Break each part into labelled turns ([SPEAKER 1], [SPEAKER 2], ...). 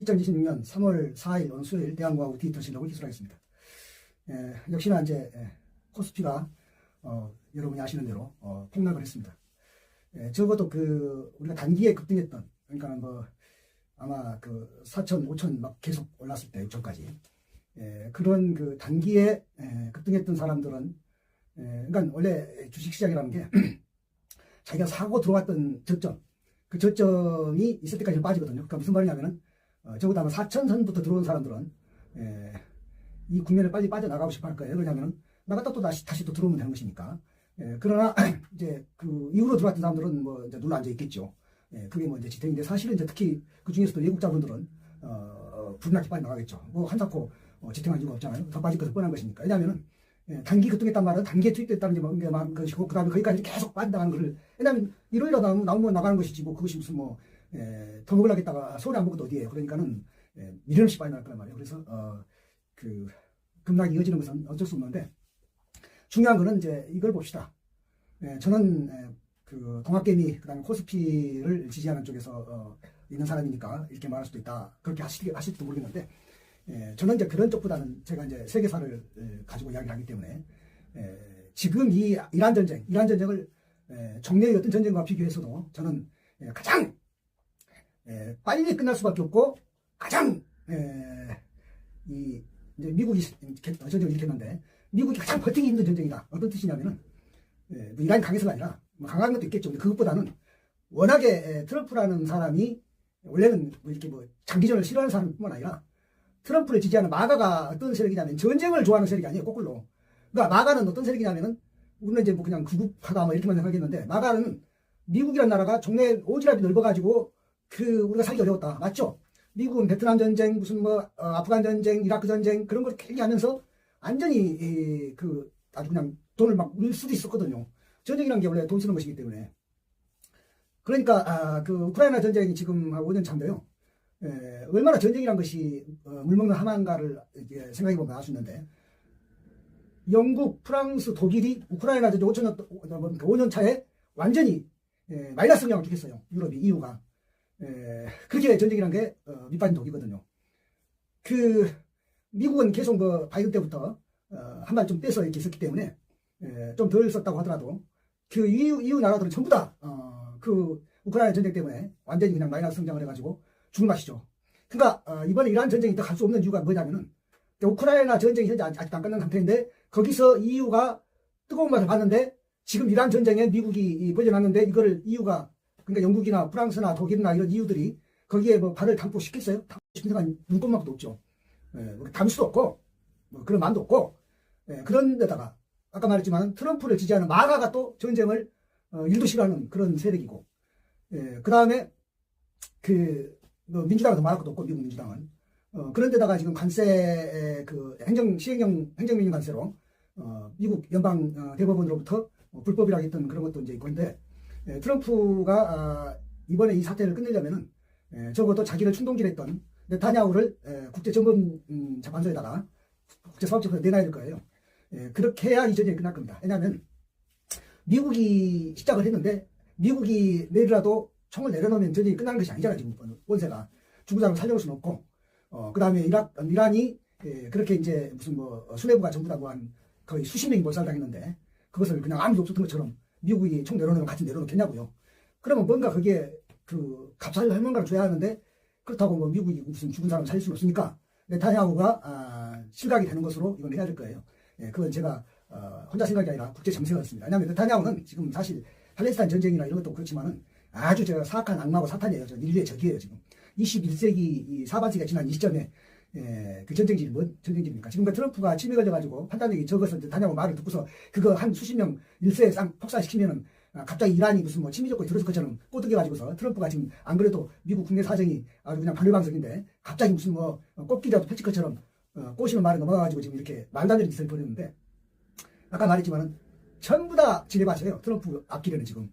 [SPEAKER 1] 2026년 3월 4일 어느 수요일 대한공화국 디지털 실록을 기술하겠습니다. 역시나 이제 코스피가 여러분이 아시는 대로 폭락을 했습니다. 적어도 우리가 단기에 급등했던, 그러니까 뭐 아마 4천, 5천 막 계속 올랐을 때 6천까지 그런 단기에 급등했던 사람들은 그러니까 원래 주식시장이라는 게 자기가 사고 들어왔던 저점, 그 저점이 있을 때까지 빠지거든요. 그러니까 무슨 말이냐면은 적어도 아마 4천선부터 들어온 사람들은 이 국면을 빨리 빠져나가고 싶어 할 거예요. 왜냐하면 나갔다 또 다시 또 들어오면 되는 것이니까. 그러나 이제 그 이후로 들어왔던 사람들은 뭐 이제 눌러 앉아 있겠죠. 그게 뭐 이제 지탱인데, 사실은 이제 특히 그 중에서도 외국자분들은 불나게 빨리 나가겠죠. 뭐 한사코 지탱할 이유가 없잖아요. 더 빠질 것은 뻔한 것이니까. 왜냐하면은 단기 급등했단 말은 단기에 투입됐다는 게 많은 것이고, 그 다음에 거기까지 계속 빠져나가는 것을, 왜냐하면 일요일에 나오면 나가는 것이지 뭐 그것이 무슨 뭐 더 먹으려겠다가 서울에 안 먹어도 어디에요. 그러니까는 미련 없이 빠져나갈 거란 말이에요. 그래서 급락이 이어지는 것은 어쩔 수 없는데, 중요한 거는 이제 이걸 봅시다. 저는 동학개미 그다음에 코스피를 지지하는 쪽에서 있는 사람이니까 이렇게 말할 수도 있다, 그렇게 하실지도 모르겠는데, 저는 이제 그런 쪽보다는 제가 이제 세계사를 가지고 이야기를 하기 때문에 지금 이 이란 전쟁을 정례의 어떤 전쟁과 비교해서도 저는 가장 빨리 끝날 수밖에 없고, 가장 이제 미국이 전쟁을 일으켰는데 미국이 가장 버티기 힘든 전쟁이다. 어떤 뜻이냐면은 뭐 이란이 강해서가 아니라 뭐 강한 것도 있겠죠. 근데 그것보다는 워낙에 트럼프라는 사람이 원래는 뭐 이렇게 뭐 장기전을 싫어하는 사람뿐만 아니라 트럼프를 지지하는 마가가 어떤 세력이냐면 전쟁을 좋아하는 세력이 아니에요. 거꾸로. 그러니까 마가는 어떤 세력이냐면은 우리는 이제 뭐 그냥 구국파다 뭐 이렇게만 생각하겠는데, 마가는 미국이라는 나라가 종래 오지랖이 넓어가지고 우리가 살기 어려웠다. 맞죠? 미국은 베트남 전쟁, 무슨 뭐 아프간 전쟁, 이라크 전쟁 그런 걸 괜히 하면서 완전히 아주 그냥 돈을 막 울 수도 있었거든요. 전쟁이라는 게 원래 돈 쓰는 것이기 때문에. 그러니까 우크라이나 전쟁이 지금 5년 차인데요. 얼마나 전쟁이란 것이 물먹는 하만가를 생각해보면 알 수 있는데, 영국, 프랑스, 독일이 우크라이나 전쟁 5년 차에 완전히 마이너스 영향을 끼쳤어요. 유럽이, EU가. 그렇게 전쟁이란 게 밑빠진 독이거든요. 미국은 계속 바이든 때부터 한 발 좀 떼서 이렇게 있었기 때문에 좀 덜 썼다고 하더라도 EU 나라들은 전부 다 우크라이나 전쟁 때문에 완전히 그냥 마이너스 성장을 해가지고 죽은 맛이죠. 그러니까 이번에 이란 전쟁이 더 갈 수 없는 이유가 뭐냐면은, 우크라이나 전쟁이 현재 아직도 안 끝난 상태인데 거기서 EU가 뜨거운 맛을 봤는데, 지금 이란 전쟁에 미국이 벌려놨는데 이거를 EU가, 그러니까 영국이나 프랑스나 독일이나 이런 EU들이 거기에 뭐 발을 담고 싶겠어요? 담고 싶은 생각은 눈꼽만도 없죠. 담을 수도 없고 뭐 그런 마음도 없고. 그런데다가 아까 말했지만 트럼프를 지지하는 마가가 또 전쟁을 일도 싫어하는 그런 세력이고, 그 다음에 민주당은 더 말할 것도 없고, 미국 민주당은. 그런데다가 지금 관세, 행정명령 관세로, 미국 연방 대법원으로부터 불법이라고 했던 그런 것도 이제 있건데, 트럼프가 이번에 이 사태를 끝내려면은 적어도 자기를 충동질했던 네타냐후를 국제전범 재판소에다가 국제사법재판소에 내놔야 될 거예요. 그렇게 해야 이 전쟁이 끝날 겁니다. 왜냐하면 미국이 시작을 했는데, 미국이 내일이라도 총을 내려놓으면 전쟁이 끝나는 것이 아니잖아요. 지금 원세가 죽은 사람을 살려올 수는 없고, 그 다음에 이란이 그렇게 이제 무슨 뭐 수뇌부가 전부 다 한 거의 수십 명이 몰살당했는데, 그것을 그냥 아무도 없었던 것처럼 미국이 총 내려놓으면 같이 내려놓겠냐고요. 그러면 뭔가 거기에 값을 할 뭔가를 줘야 하는데, 그렇다고 뭐 미국이 무슨 죽은 사람을 살릴 수는 없으니까 네타냐후가 실각이 되는 것으로 이건 해야 될 거예요. 그건 제가 혼자 생각이 아니라 국제 정세였습니다. 왜냐하면 네타냐후는 지금 사실 팔레스타인 전쟁이나 이런 것도 그렇지만은 아주 사악한 악마고 사탄이에요. 인류의 적이에요. 지금 21세기 사반세기가 지난 이 시점에 그 전쟁질이 뭔 전쟁질입니까? 지금 트럼프가 치매 걸려가지고 판단력이 적어서 네타냐후 말을 듣고서 그거 한 수십 명 일세에 폭사시키면은 갑자기 이란이 무슨 뭐 친미 조건이 들어설 것처럼 꼬드겨가지고서, 트럼프가 지금 안 그래도 미국 국내 사정이 아주 그냥 바늘방석인데 갑자기 무슨 뭐 꽃길이라도 펼칠 것처럼 꼬시는 말에 넘어가가지고 지금 이렇게 말도 안 되는 짓을 벌였는데, 아까 말했지만은 전부 다 지뢰밭이에요. 트럼프 앞길에는 지금.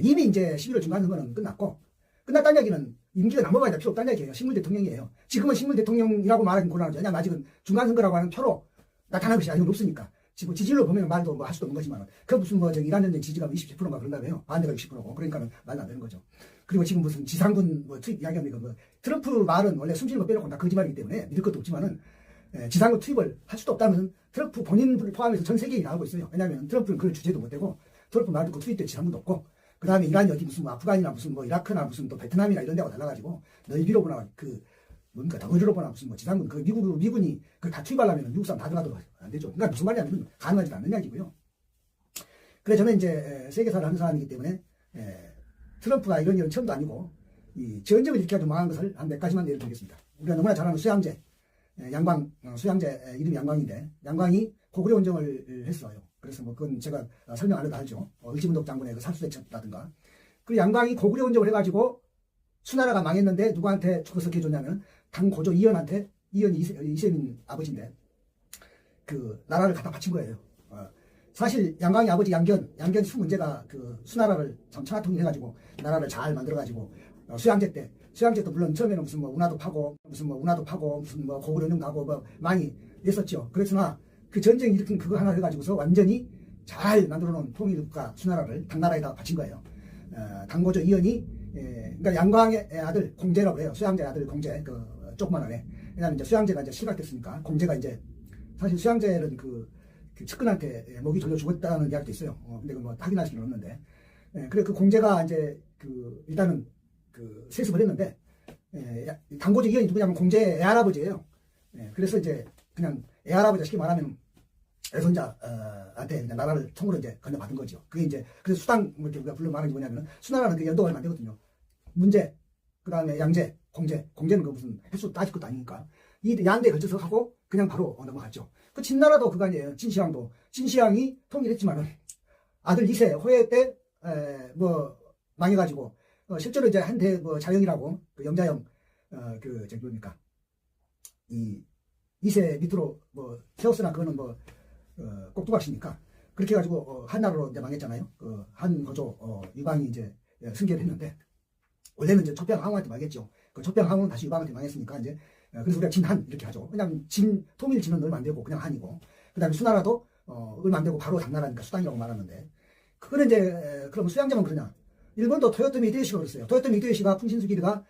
[SPEAKER 1] 이미 이제 11월 중간 선거는 끝났고, 끝났다는 얘기는 임기가 넘어가야 필요 없다는 얘기예요. 식물 대통령이에요. 지금은 식물 대통령이라고 말하긴 곤란하죠. 왜냐면 아직은 중간 선거라고 하는 표로 나타날 것이 아직 없으니까. 지금 지지율로 보면 말도 뭐 할 수도 없는 거지만, 무슨 이란 전쟁 지지가 27%인가 그런다며요. 반대가 60%고. 그러니까는 말도 안 되는 거죠. 그리고 지금 무슨 지상군 뭐 투입 이야기합니까? 뭐 트럼프 말은 원래 숨기는 거 빼놓고 다 거짓말이기 때문에 믿을 것도 없지만은 지상군 투입을 할 수도 없다는 트럼프 본인을 포함해서 전 세계인이 나오고 있어요. 왜냐하면 트럼프는 그걸 주제도 못되고 트럼프 말 듣고 투입될 지상군도 없고 그 다음에 이란이 어디 무슨 뭐 아프간이나 무슨 뭐 이라크나 무슨 또 베트남이나 이런 데가 달라가지고 너희비로 보나 그 뭔가 더위로 보나 무슨 뭐 지상군 그 미군이 그걸 다 투입하려면 미국 사람 다 들어가도 안 되죠. 그러니까 무슨 말이냐면 가능하지 않는 이야기고요. 그래 저는 이제 세계사를 하는 사람이기 때문에 트럼프가 이런 일은 처음도 아니고 이 전쟁을 일으켜가지고 망한 것을 한 몇 가지만 예를 들겠습니다. 우리가 너무나 잘 아는 수양제 양광 수양제 이름이 양광인데 양광이 고구려 원정을 했어요. 그래서 뭐 그건 제가 설명 안 해도 알죠. 을지문덕 장군의 그 살수대첩이라든가 그 양광이 고구려 원정을 해가지고 수나라가 망했는데 누구한테 죽어서 해줬냐면 당고조 이연한테 이연이 이세민 아버지인데 그 나라를 갖다 바친 거예요. 사실 양광의 아버지 양견 수 문제가 그 수나라를 천하통일해가지고 나라를 잘 만들어가지고 수양제 때도 물론 처음에는 무슨 뭐 운하도 파고 무슨 뭐 고구려령 가고 뭐 많이 했었죠. 그랬으나 그 전쟁 일으킨 그거 하나 해가지고서 완전히 잘 만들어놓은 통일국가 수나라를 당나라에다 바친 거예요. 당고조 이연이 그러니까 양광의 아들 공제라고 해요. 수양제 아들 공제 그 조그만 애. 왜냐하면 이제 수양제가 이제 실각됐으니까 공제가 이제 사실 수양제는 그 측근한테 목이 졸려 죽었다는 이야기도 있어요. 근데 그 뭐 확인할 수는 없는데. 그래 그 공제가 이제 그 일단은 그 세습을 했는데 당고조 이연이 누구냐면 공제의 애할아버지예요. 그래서 이제 그냥 애할아버지가 쉽게 말하면 애손자한테 나라를 통으로 이제 건너받은 거죠. 그게 이제 그래서 수당 뭐 이렇게 우리가 불러 말하는 게 뭐냐면은 수나라는 그 연도가 얼마 안 되거든요. 문제, 그 다음에 양제, 공제는 그 무슨 횟수 따질 것도 아니니까 이 양대에 걸쳐서 하고 그냥 바로 넘어갔죠. 그 진나라도 그거 아니에요. 진시황이 통일했지만은 아들 2세 호해 때 뭐 망해가지고 실제로 이제 한대 뭐 자영이라고 그 영자영 그 저기 뭡니까 이 2세 밑으로 뭐 세웠으나 그거는 뭐 꼭두각시니까 그렇게 해가지고 한나라로 이제 망했잖아요. 그 한거조 유방이 이제 승계를 했는데 원래는 이제 촛병항우한테 망했죠. 그 촛병항우는 다시 유방한테 망했으니까 이제 그래서 우리가 진한 이렇게 하죠. 왜냐하면 통일 진은 얼마 안 되고 그냥 한이고 그다음에 수나라도 얼마 안 되고 바로 당나라니까 수당이라고 말하는데 그거는 이제 그럼 수양제만 그러냐? 일본도 토요토미 히데요시가 그랬어요. 토요토미 히데요시가 풍신수기가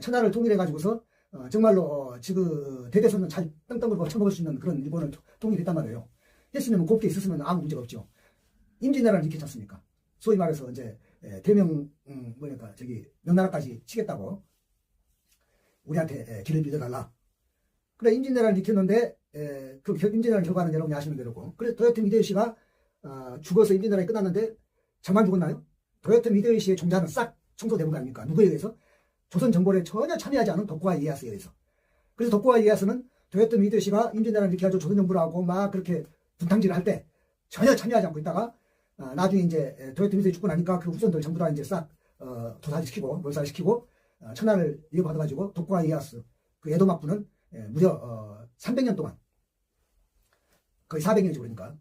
[SPEAKER 1] 천하를 통일해가지고서 정말로 지금 대대손은 잘 떵떵거리고 쳐먹을 수 있는 그런 일본을 통일했단 말이에요. 했으면 곱게 있었으면 아무 문제가 없죠. 임진왜란을 일으켰지 않습니까? 소위 말해서 이제 대명 뭐랄까 저기 명나라까지 치겠다고 우리한테 길을 빌려달라. 그래 임진왜란을 일으켰는데 그 임진왜란 결과는 여러분이 아시는 대로고. 그래서 토요토미 히데요시가 죽어서 임진왜란이 끝났는데 저만 죽었나요? 토요토미 히데요시의 종자는 싹 청소되는 거 아닙니까? 누구에 의해서? 조선 정벌에 전혀 참여하지 않은 도쿠가 이에야스에 의해서. 그래서 도쿠가 이에야스는 토요토미 히데요시가 임진왜란을 일으켜가지고 조선 정부를 하고 막 그렇게 분탕질을 할 때 전혀 참여하지 않고 있다가 나중에 이제 토요토미 히데요시 죽고 나니까 그 후손들 전부 다 이제 싹 도살시키고 몰살시키고 천하를 이어받아가지고 도쿠가 이에야스 그 에도 막부는 무려 300년 동안 거의 400년이죠. 그러니까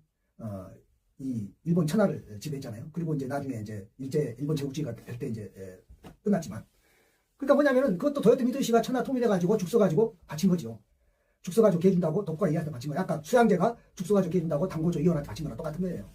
[SPEAKER 1] 이 일본 천하를 지배했잖아요. 그리고 이제 나중에 이제 일본 제국주의가 될 때 이제 끝났지만 그러니까 뭐냐면은 그것도 토요토미 히데요시가 천하 통일해가지고 죽 써가지고 바친 거죠. 죽 써가지고 개준다고 도쿠가 이에야스한테 바친 거예요. 아까 수양제가 죽 써가지고 개준다고 당고조 이원한테 바친 거랑 똑같은 거예요.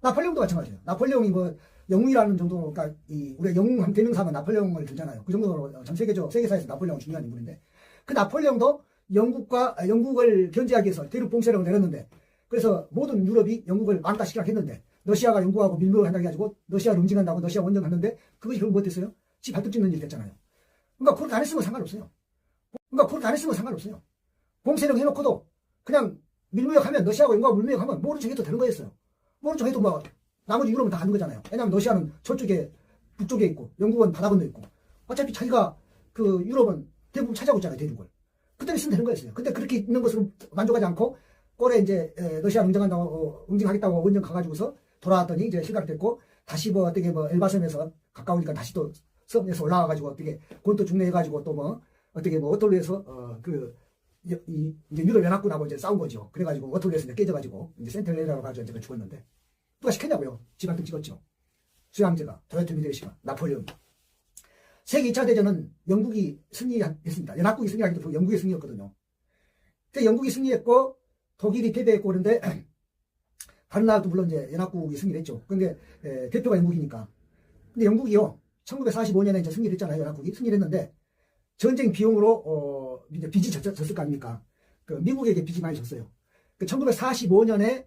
[SPEAKER 1] 나폴레옹도 마찬가지예요. 나폴레옹이 뭐 영웅이라는 정도로 그러니까 우리가 영웅 한 대명사만 나폴레옹을 들잖아요. 그 정도로 전 세계사에서 나폴레옹은 중요한 인물인데 그 나폴레옹도 영국을 견제하기 위해서 대륙 봉쇄령을 내렸는데 그래서 모든 유럽이 영국을 망가시키려고 했는데 러시아가 영국하고 밀물을 한다고 해가지고 러시아를 응징한다고 러시아 원정했는데 그것이 결국 뭐 됐어요? 지 발등 찍는 일이 됐잖아요. 그러니까 그렇게 안 했으면 상관없어요. 봉쇄령 해놓고도 그냥 밀무역하면 러시아하고 영국하고 밀무역하면 모른 척 해도 되는 거였어요. 모른 척 해도 뭐 나머지 유럽은 다 가는 거잖아요. 왜냐하면 러시아는 저쪽에 북쪽에 있고 영국은 바다 건너 있고 어차피 자기가 그 유럽은 대부분 찾아오고 있잖아요. 대륙을. 그때는 있으면 되는 거였어요. 근데 그렇게 있는 것으로 만족하지 않고 꼴에 이제 러시아 응징하겠다고 원정 가가지고서 돌아왔더니 이제 실각됐고 다시 뭐 어떻게 뭐 엘바섬에서 가까우니까 다시 또 섬에서 올라와가지고 어떻게 곤또 중래해가지고 또 뭐 어떻게 뭐 어톨루에서 이제 유럽 연합군하고 이제 싸운 거죠. 그래가지고 어톨루에서 이제 깨져가지고 이제 센텔레라고 가지고 이제 죽었는데 누가 시켰냐고요? 지발등 찍었죠. 수양제가 토요토미 히데요시가 나폴레옹이. 세계 2차 대전은 영국이 승리했습니다. 연합국이 승리하기도 영국이 승리였거든요. 근데 영국이 승리했고 독일이 패배했고 그런데 다른 나라도 물론 이제 연합국이 승리를 했죠. 근데 대표가 영국이니까. 근데 영국이요 1945년에 이제 승리를 했잖아요. 연합국이 승리를 했는데 전쟁 비용으로 이제 빚이 졌을 거 아닙니까? 그 미국에게 빚이 많이 졌어요. 그 1945년에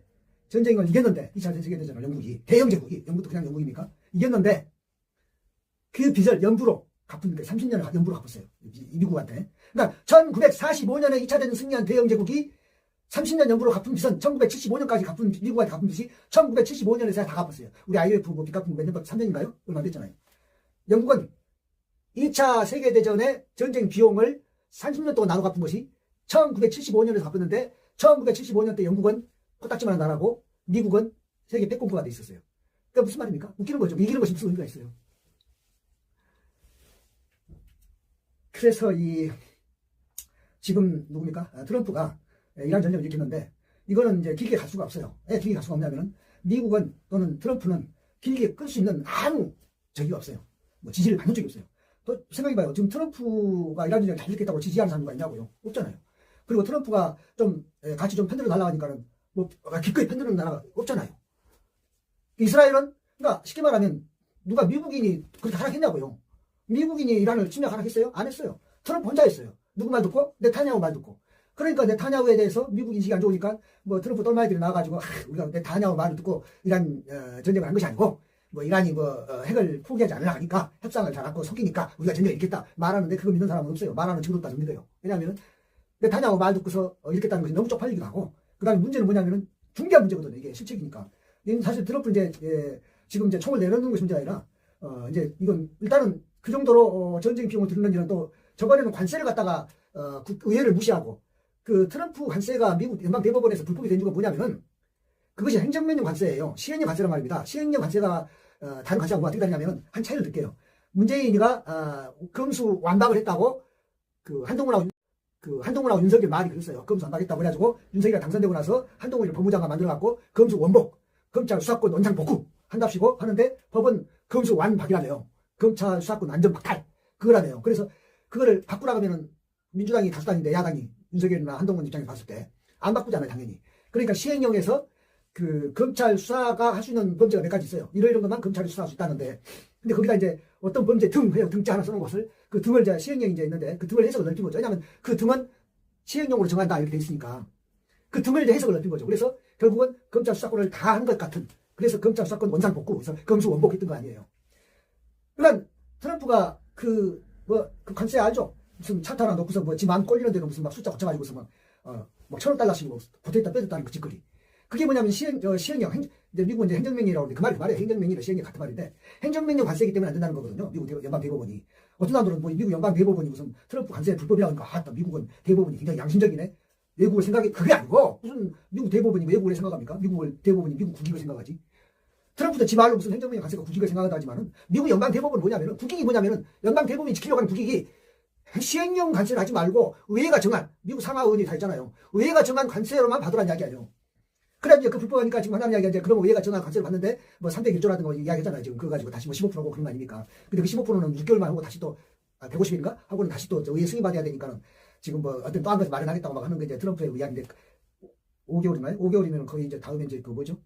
[SPEAKER 1] 전쟁을 이겼는데 2차 세계대전을 영국이 대영 제국이 영국도 그냥 영국입니까? 이겼는데 그 빚을 연부로 갚은 게 30년을 연부로 갚았어요. 미국한테. 그러니까 1945년에 2차 대전 승리한 대영 제국이 30년 연부로 갚은 빚은 1975년까지 갚은 미국한테 갚은 빚이 1975년에 다 갚았어요. 우리 IMF 뭐 빚 갚은 몇 년밖에 3년인가요? 얼마 안 됐잖아요. 영국은 2차 세계대전의 전쟁 비용을 30년 동안 나눠 갚은 것이 1975년에 갚았는데 1975년 때 영국은 코딱지만한 나라고 미국은 세계 패권국가 돼 있었어요. 그러니까 무슨 말입니까? 웃기는 거죠. 이기는 것이 무슨 의미가 있어요. 그래서 지금 누굽니까? 트럼프가 이란 전쟁을 일으켰는데 이거는 이제 길게 갈 수가 없어요. 왜 길게 갈 수가 없냐면은 미국은 또는 트럼프는 길게 끌 수 있는 아무 적이 없어요. 뭐 지지를 받는 적이 없어요. 또 생각해봐요. 지금 트럼프가 이란 전쟁을 잘 일으켰다고 지지하는 사람이 있냐고요? 없잖아요. 그리고 트럼프가 좀 같이 좀 편들어 달라고 하니까는 뭐 기꺼이 편드는 나라가 없잖아요. 이스라엘은 그러니까 쉽게 말하면 누가 미국인이 그렇게 하락했냐고요. 미국인이 이란을 침략 하락했어요? 안 했어요. 트럼프 혼자 했어요. 누구 말 듣고? 네타냐후 말 듣고. 그러니까 네타냐후에 대해서 미국 인식이 안 좋으니까 뭐 트럼프 똘마이들이 나와가지고 우리가 네타냐후 말을 듣고 이란 전쟁을 한 것이 아니고 뭐 이란이 핵을 포기하지 않으려 하니까 협상을 잘하고 속이니까 우리가 전쟁을 일으켰다 말하는데 그거 믿는 사람은 없어요. 말하는 친구도 다 믿어요. 왜냐하면 네타냐후 말 듣고서 일으켰다는 것이 너무 쪽팔리기도 하고 그 다음에 문제는 뭐냐면은 중대한 문제거든요. 이게 실책이니까. 사실 트럼프 지금 이제 총을 내놓는 것이 문제가 아니라 이제 이건 일단은 그 정도로 전쟁 비용을 들는 일은 또 저번에는 관세를 갖다가 의회를 무시하고 그 트럼프 관세가 미국 연방 대법원에서 불법이 된 이유가 뭐냐면은 그것이 행정명령 관세예요. 시행령 관세란 말입니다. 시행령 관세가 다른 관세하고 어떻게 다르냐면은 한 차이를 들게요. 문재인이가 검수 완박을 했다고 한동훈하고 윤석열 말이 그랬어요. 검수 완박했다고 해가지고 윤석열이 당선되고 나서 한동훈을 법무장관 만들어갖고 검수 원복, 검찰 수사권 원상 복구 한답시고 하는데 법은 검수 완박이라네요. 검찰 수사권 완전 박탈 그거라네요. 그래서 그거를 바꾸라고 하면은 민주당이 다수당인데 야당이 윤석열이나 한동훈 입장에서 봤을 때 안 바꾸잖아요, 당연히. 그러니까 시행령에서 그 검찰 수사가 할 수 있는 범죄가 몇 가지 있어요. 이런 것만 검찰이 수사할 수 있다는데, 근데 거기다 이제 어떤 범죄 등자 하나 써놓은 것을 그 등을 이제 시행령이 이제 있는데 그 등을 해석을 넓힌 거죠. 왜냐하면 그 등은 시행령으로 정한다 이렇게 돼 있으니까 그 등을 이제 해석을 넓힌 거죠. 그래서 결국은 검찰 수사권을 다 한 것 같은, 그래서 검찰 수사권 원상 복구, 그래서 검수 원복했던 거 아니에요. 그러니까 트럼프가 그 관세 알죠? 무슨 차트 하나 놓고서 지 마음 꼴리는 대로 무슨 막 숫자 고쳐가지고서 막 1,000원달러씩 보태있다 뺏었다는 그 짓거리. 그게 뭐냐면 시행령, 미국은 이제 행정명령이라고 하는데 그 말이 말이에요. 행정명령이랑 시행령 같은 말인데 행정명령 관세이기 때문에 안 된다는 거거든요. 미국 연방 대법원이. 어떤 사람들은 뭐 미국 연방 대법원이 무슨 트럼프 관세 불법이라고 하니까 미국은 대법원이 굉장히 양심적이네. 외국을 생각이 그게 아니고 무슨 미국 대법원이 외국을 생각합니까? 대법원이 미국 국익을 생각하지. 트럼프도 지 말로 무슨 행정명령 관세가 국익을 생각한다 하지만은 미국 연방 대법원은 뭐냐면은 국익이 뭐냐면은 연방 대법원이 지키려고 하는 국익이 시행령 관세를 하지 말고 의회가 정한, 미국 상하의원이 다 있잖아요. 의회가 정한 관세로만 받으라는 이야기 아니에요. 그래 이제 그 불법하니까 지금 하나님 이야기가 이제 그럼 의회가 정한 관세를 받는데 뭐 3대 1조라든 거 이야기했잖아요. 지금 그거 가지고 다시 뭐 15%고 그런 거 아닙니까? 근데 그 15%는 6개월만 하고 다시 또 150일인가? 하고는 다시 또 의회 승인 받아야 되니까는 지금 뭐 어떤 또 한 가지 마련하겠다고 막 하는 게 이제 트럼프의 이야기인데 5개월이나요? 5개월이면 거의 이제 다음에 이제 그 뭐죠?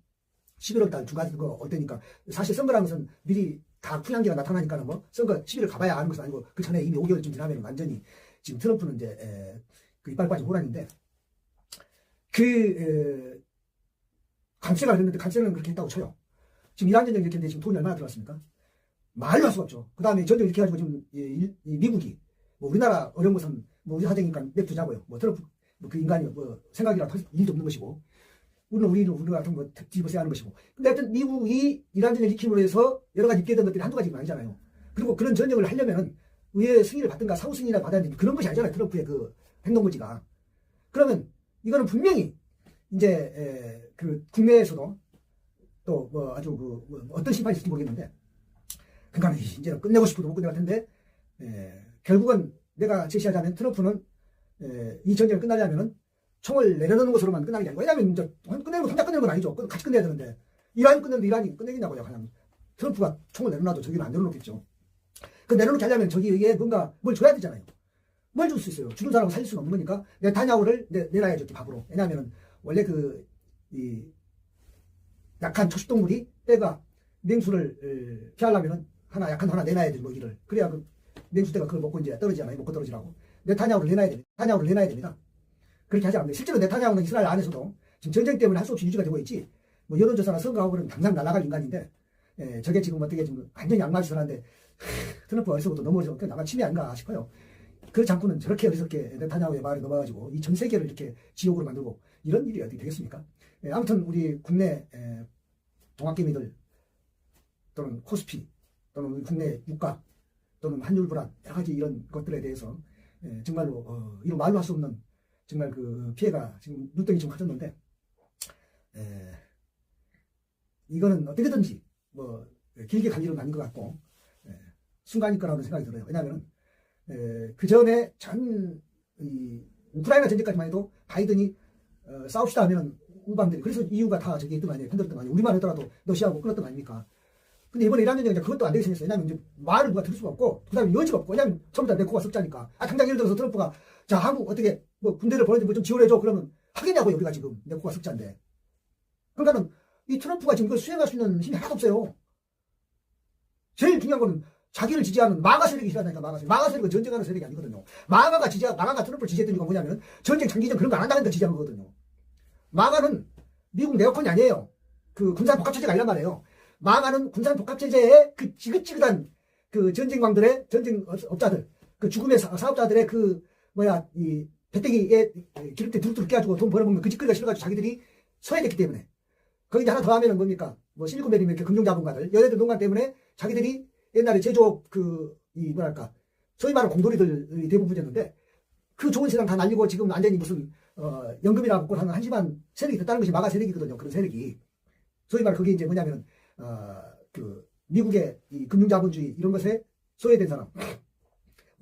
[SPEAKER 1] 11월 달 중간 그거 올 때니까 사실 선거라는 것은 미리 다 풍향기가 나타나니까는 뭐 선거 11월 가봐야 아는 것은 아니고 그 전에 이미 5개월쯤 지나면 완전히 지금 트럼프는 이제 그 이빨 빠진 호랑인데 관세가 그랬는데 관세는 그렇게 했다고 쳐요. 지금 이란 전쟁 이렇게 했는데 지금 돈이 얼마나 들어갔습니까? 말로 할 수가 없죠. 그 다음에 전쟁 이렇게 해가지고 지금 이 미국이 뭐 우리나라 어려운 것은 뭐 우리 사정이니까 냅두자고요. 뭐 트럼프 그 인간이 뭐 생각이랑 일도 없는 것이고 우리가 같은 거 뒤집어서 하는 것이고. 근데 하여튼 미국이 이란 전쟁을 일으킴으로 해서 여러 가지 입게 된 것들이 한두 가지가 아니잖아요. 그리고 그런 전쟁을 하려면은 의회 승인을 받든가 사후 승인이나 받아야 되는 그런 것이 아니잖아요. 트럼프의 그 행동거지가. 그러면 이거는 분명히 이제 그 국내에서도 또 뭐 아주 어떤 심판이 있을지 모르겠는데, 그러니까 이제 끝내고 싶어도 못 끝낼 것 같은데 결국은 내가 제시하자면 트럼프는 이 전쟁을 끝나려면은 총을 내려놓는 것으로만 끝나는 게 아니고, 왜냐하면 이제 끝내는 건 혼자 끝내는 건 아니죠. 같이 끝내야 되는데 이란이 끝내는데 이란이 끝내겠냐고요. 그냥 트럼프가 총을 내려놔도 저기는 안 내려놓겠죠. 그 내려놓게 하려면 저기에 뭔가 뭘 줘야 되잖아요. 뭘 줄 수 있어요? 주는 사람은 살릴 수는 없는 거니까 네타냐후를 내놔야죠. 밥으로. 왜냐하면 원래 이 약한 초식동물이 떼가 맹수를 피하려면은 하나 약한 거 하나 내놔야 되고 일을. 그래야 그 냉수대가 그걸 먹고 이제 떨어지잖아요. 먹고 떨어지라고. 네타냐후를 내놔야 됩니다. 네타냐후를 내놔야 됩니다. 그렇게 하지 않는데 실제로 네타냐후는 이스라엘 안에서도 지금 전쟁 때문에 할 수 없이 유지가 되고 있지. 뭐 여론조사나 선거하고 그러면 당장 날아갈 인간인데 저게 지금 어떻게 지금 완전히 양마짓을 하는데 트럼프 어리석어도 너무 어리석게 나만 침이 아닌가 싶어요. 그 장군은 저렇게 어리석게 네타냐후의 말에 넘어가지고 이 전 세계를 이렇게 지옥으로 만들고 이런 일이 어떻게 되겠습니까? 아무튼 우리 국내 동학개미들 또는 코스피 또는 우리 국내 유가 또는 환율 불안 여러 가지 이런 것들에 대해서 정말로 이런 말로 할 수 없는 정말 그 피해가 지금 눈덩이 좀 커졌는데 이거는 어떻게든지 뭐 길게 갈 일은 아닌 것 같고 순간일 거라는 생각이 들어요. 왜냐하면 그 전에 이 우크라이나 전쟁까지만 해도 바이든이 싸웁시다 하면은 우방들이 그래서 이유가 다 저기 있던 거 아니에요. 흔들었던 거 아니에요. 우리만 하더라도 러시아하고 끊었던 거 아닙니까? 근데 이번에 이란 전쟁은 그것도 안 되게 생겼어요. 왜냐하면 이제 말을 누가 들을 수가 없고 그 다음에 여지가 없고 왜냐하면 처음부터 내 코가 석자니까 당장 예를 들어서 트럼프가 자 한국 어떻게 뭐 군대를 보내주고 좀 지원해줘 그러면 하겠냐고요. 우리가 지금 내 코가 석자인데 그러니까는 이 트럼프가 지금 이걸 수행할 수 있는 힘이 하나도 없어요. 제일 중요한 거는 자기를 지지하는 마가 세력이 있어야하니까 마가 세력은 전쟁하는 세력이 아니거든요. 마가가 트럼프를 지지했던 이유가 뭐냐면 전쟁 장기전 그런 거 안 한다는 데 지지한 거거든요. 마가는 미국 네오콘이 아니에요. 그 군사복합체제가 아니란 말이에요. 마가는 군사복합체제의 그 지긋지긋한 그 전쟁광들의 전쟁업자들 그 죽음의 사업자들의 그 이 배때기에 기름때 두둑두둑 깨가지고 돈 벌어먹는 그 짓거리가 싫어가지고 자기들이 소외됐기 때문에 거기 이제 하나 더 하면은 뭡니까 뭐 실리콘밸리 이렇게 금융자본가들 여자들 농간 때문에 자기들이 옛날에 제조업 소위 말하는 공돌이들이 대부분이었는데 그 좋은 세상 다 날리고 지금 완전히 무슨 연금이나 먹고 사는 한심한 세력이 됐다는 것이 마가 세력이거든요. 그런 세력이 소위 말해 그게 이제 뭐냐면은 그 미국의 이 금융자본주의 이런 것에 소외된 사람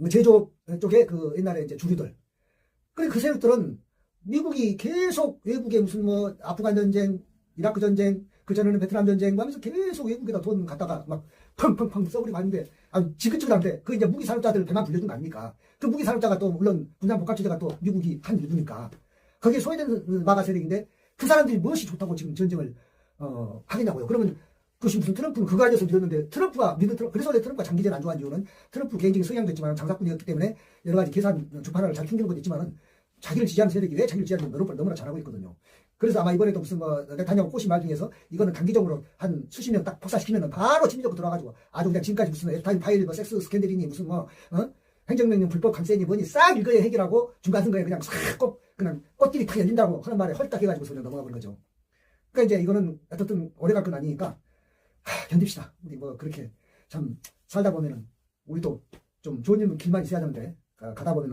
[SPEAKER 1] 제조업 쪽에 그 옛날에 이제 주류들 그래 그 세력들은 미국이 계속 외국에 무슨 뭐 아프간 전쟁 이라크 전쟁 그 전에는 베트남 전쟁 하면서 계속 외국에다 돈 갖다가 막 펑펑펑 써버리고 하는데 지긋지긋한데 그 이제 무기 산업자들 배만 불려준 거 아닙니까? 그 무기 산업자가 또 물론 군산복합체제가 또 미국이 한 일부니까 거기에 소외된 마가 세력인데 그 사람들이 무엇이 좋다고 지금 전쟁을 하겠냐고요. 그러면 그것이 무슨 트럼프는 그거 가져서 믿었는데 그래서 원래 트럼프가 장기전 안 좋아한 이유는 트럼프 개인적인 성향도 있지만 장사꾼이었기 때문에 여러 가지 계산 주파를 잘 숨기는 것도 있지만은 자기를 지지하는 세력이 왜 자기를 지지하는지 너무나 잘하고 있거든요. 그래서 아마 이번에도 무슨 네타냐후 꼬시 말 중에서 이거는 단기적으로 한 수십 명 딱 폭사시키면은 바로 침입적으로 들어와가지고 아주 그냥 지금까지 무슨 F 파일 섹스 스캔들이니 무슨 행정명령 불법 감세니 뭐니 싹 읽어야 해결하고 중간선거에 그냥 그냥 꽃길이 탁 열린다고 하는 말에 헐딱 해가지고 그냥 넘어가 버린 거죠. 그러니까 이제 이거는 어떻든 오래 갈 건 아니니까 견딥시다. 우리 뭐 그렇게 참 살다 보면은 우리도 좀 좋은 길만 있어야 하는데 가다 보면